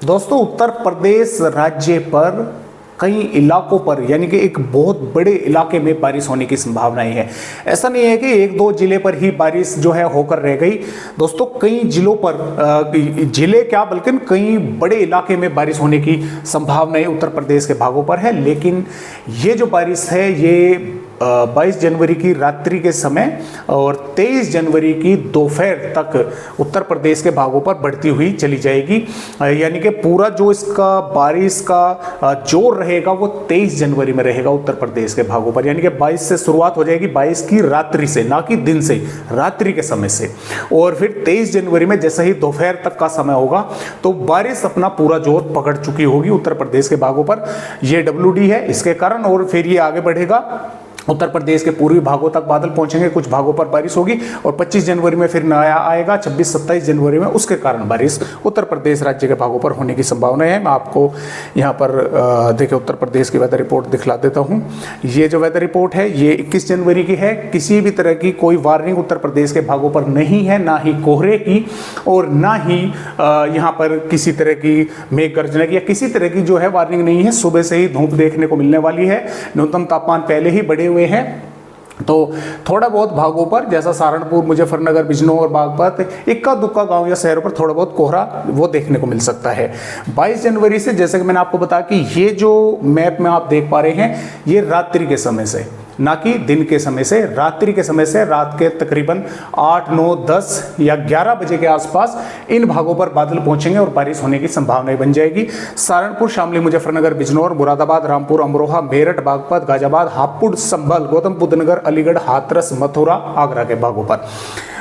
दोस्तों उत्तर प्रदेश राज्य पर कई इलाकों पर यानी कि एक बहुत बड़े इलाके में बारिश होने की संभावनाएं है। ऐसा नहीं है कि एक दो जिले पर ही बारिश जो है होकर रह गई। दोस्तों कई जिलों पर जिले क्या बल्कि कई बड़े इलाके में बारिश होने की संभावनाएं उत्तर प्रदेश के भागों पर है। लेकिन ये जो बारिश है ये 22 जनवरी की रात्रि के समय और 23 जनवरी की दोपहर तक उत्तर प्रदेश के भागों पर बढ़ती हुई चली जाएगी। यानी कि पूरा जो इसका बारिश का जोर रहेगा वो 23 जनवरी में रहेगा उत्तर प्रदेश के भागों पर। यानी कि 22 से शुरुआत हो जाएगी, 22 की रात्रि से, ना कि दिन से, रात्रि के समय से। और फिर 23 जनवरी में जैसे ही दोपहर तक का समय होगा तो बारिश अपना पूरा जोर पकड़ चुकी होगी उत्तर प्रदेश के भागों पर। ये WD है इसके कारण। और फिर ये आगे बढ़ेगा, उत्तर प्रदेश के पूर्वी भागों तक बादल पहुंचेंगे, कुछ भागों पर बारिश होगी और 25 जनवरी में फिर नया आएगा, 26-27 जनवरी में उसके कारण बारिश उत्तर प्रदेश राज्य के भागों पर होने की संभावना है। मैं आपको यहाँ पर देखिए उत्तर प्रदेश की वेदर रिपोर्ट दिखला देता हूँ। ये जो वेदर रिपोर्ट है ये 21 जनवरी की है। किसी भी तरह की कोई वार्निंग उत्तर प्रदेश के भागों पर नहीं है, ना ही कोहरे की और ना ही यहाँ पर किसी तरह की मेघ गर्जना की या किसी तरह की जो है वार्निंग नहीं है। सुबह से ही धूप देखने को मिलने वाली है, न्यूनतम तापमान पहले ही बढ़े हुए हैं। तो थोड़ा बहुत भागों पर जैसा सहारनपुर, मुजफ्फरनगर, बिजनौर, बागपत, इक्का दुक्का गांव या शहरों पर थोड़ा बहुत कोहरा वो देखने को मिल सकता है। 22 जनवरी से जैसे कि मैंने आपको बताया कि ये जो मैप में आप देख पा रहे हैं ये रात्रि के समय से, ना कि दिन के समय से, रात्रि के समय से रात के तकरीबन 8, 9, 10 या 11 बजे के आसपास इन भागों पर बादल पहुंचेंगे और बारिश होने की संभावनाएं बन जाएगी। सहारनपुर, शामली, मुजफ्फरनगर, बिजनौर, मुरादाबाद, रामपुर, अमरोहा, मेरठ, बागपत, गाजियाबाद, हापुड़, संभल, गौतम बुद्ध नगर, अलीगढ़, हाथरस, मथुरा, आगरा के भागों पर।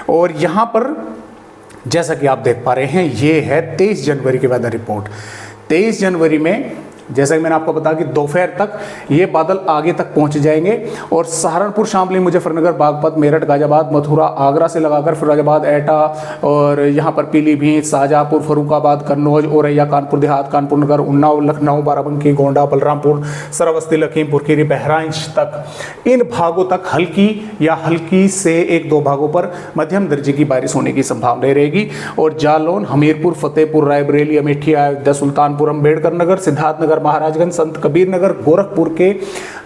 और यहां पर जैसा कि आप देख पा रहे हैं ये है 23 जनवरी की वेदर रिपोर्ट। 23 जनवरी में जैसा कि मैंने आपको बताया कि दोपहर तक ये बादल आगे तक पहुंच जाएंगे और सहारनपुर, शामली, मुजफ्फरनगर, बागपत, मेरठ, गाजियाबाद, मथुरा, आगरा से लगाकर फिरोजाबाद, एटा और यहाँ पर पीलीभीत, शाहजहाँपुर, फर्रुखाबाद, कन्नौज, औरैया, कानपुर देहात, कानपुर नगर, उन्नाव, लखनऊ, बाराबंकी, गोंडा, बलरामपुर, श्रावस्ती, लखीमपुर खीरी, बहराइच तक इन भागों तक हल्की या हल्की से 1-2 भागों पर मध्यम दर्जे की बारिश होने की संभावना रहेगी। और जालौन, हमीरपुर, फतेहपुर, रायबरेली, अमेठी, अयोध्या, सुल्तानपुर, अम्बेडकर नगर, सिद्धार्थनगर, महाराजगंज, संत कबीर नगर, गोरखपुर के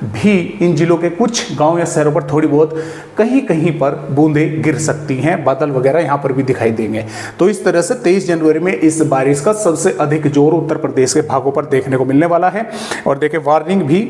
भी इन जिलों के कुछ गांव या शहरों पर थोड़ी बहुत कहीं कहीं पर बूंदें गिर सकती हैं, बादल वगैरह यहां पर भी दिखाई देंगे। तो इस तरह से 23 जनवरी में इस बारिश का सबसे अधिक जोर उत्तर प्रदेश के भागों पर देखने को मिलने वाला है। और देखिए वार्निंग भी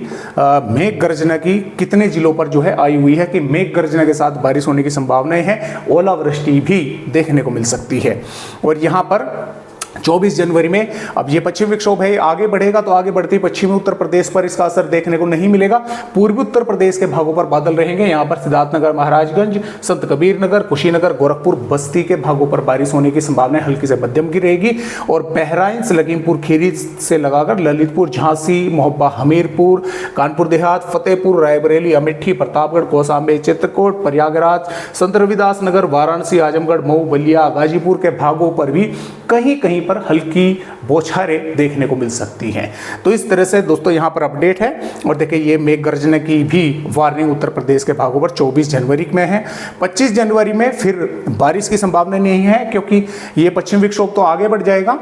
मेघ गर्जना की कितने जिलों पर जो है आई हुई है कि मेघ गर्जना के साथ बारिश होने की संभावनाएं हैं, ओलावृष्टि भी देखने को मिल सकती है। और यहां पर 24 जनवरी में अब ये पश्चिम विक्षोभ है, आगे बढ़ेगा तो आगे बढ़ते पश्चिमी उत्तर प्रदेश पर इसका असर देखने को नहीं मिलेगा। पूर्वी उत्तर प्रदेश के भागों पर बादल रहेंगे। यहाँ पर सिद्धार्थनगर, महाराजगंज, संत कबीर नगर, कुशीनगर, गोरखपुर, बस्ती के भागों पर बारिश होने की संभावना हल्की से मध्यम की रहेगी। और बहराइच, लखीमपुर खीरी से लगाकर ललितपुर, झांसी, मोहब्बा, हमीरपुर, कानपुर देहात, फतेहपुर, रायबरेली, अमेठी, प्रतापगढ़, कौसाम्बे, चित्रकूट, प्रयागराज, संत रविदास नगर, वाराणसी, आजमगढ़, मऊ, बलिया, गाजीपुर के भागों पर भी कहीं कहीं पर हल्की बौछारें देखने को मिल सकती हैं। तो इस तरह से दोस्तों यहाँ पर अपडेट है। और देखिए ये मेघ गर्जना की भी वार्निंग उत्तर प्रदेश के भागों पर 24 जनवरी में है। 25 जनवरी में फिर बारिश की संभावना नहीं है क्योंकि ये पश्चिम विक्षोभ तो आगे बढ़ जाएगा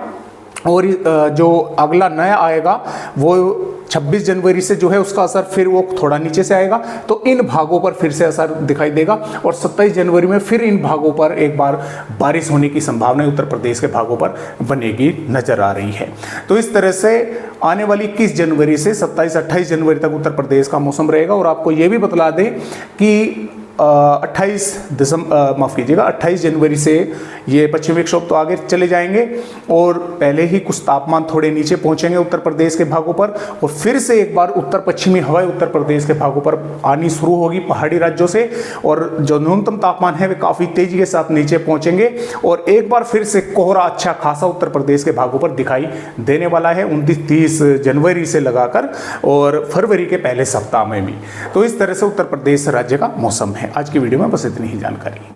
और जो अगला नया आएगा वो 26 जनवरी से जो है उसका असर फिर वो थोड़ा नीचे से आएगा, तो इन भागों पर फिर से असर दिखाई देगा। और 27 जनवरी में फिर इन भागों पर एक बार बारिश होने की संभावना उत्तर प्रदेश के भागों पर बनेगी नजर आ रही है। तो इस तरह से आने वाली 21 जनवरी से 27-28 जनवरी तक उत्तर प्रदेश का मौसम रहेगा। और आपको ये भी बतला दें कि 28 जनवरी से ये पश्चिम विक्षोभ तो आगे चले जाएंगे और पहले ही कुछ तापमान थोड़े नीचे पहुंचेंगे उत्तर प्रदेश के भागों पर और फिर से एक बार उत्तर पश्चिमी हवाएं उत्तर प्रदेश के भागों पर आनी शुरू होगी पहाड़ी राज्यों से। और जो न्यूनतम तापमान है वे काफ़ी तेजी के साथ नीचे पहुंचेंगे और एक बार फिर से कोहरा अच्छा खासा उत्तर प्रदेश के भागों पर दिखाई देने वाला है 29-30 जनवरी से लगाकर और फरवरी के पहले सप्ताह में भी। तो इस तरह से उत्तर प्रदेश राज्य का मौसम है। आज की वीडियो में बस इतनी ही जानकारी।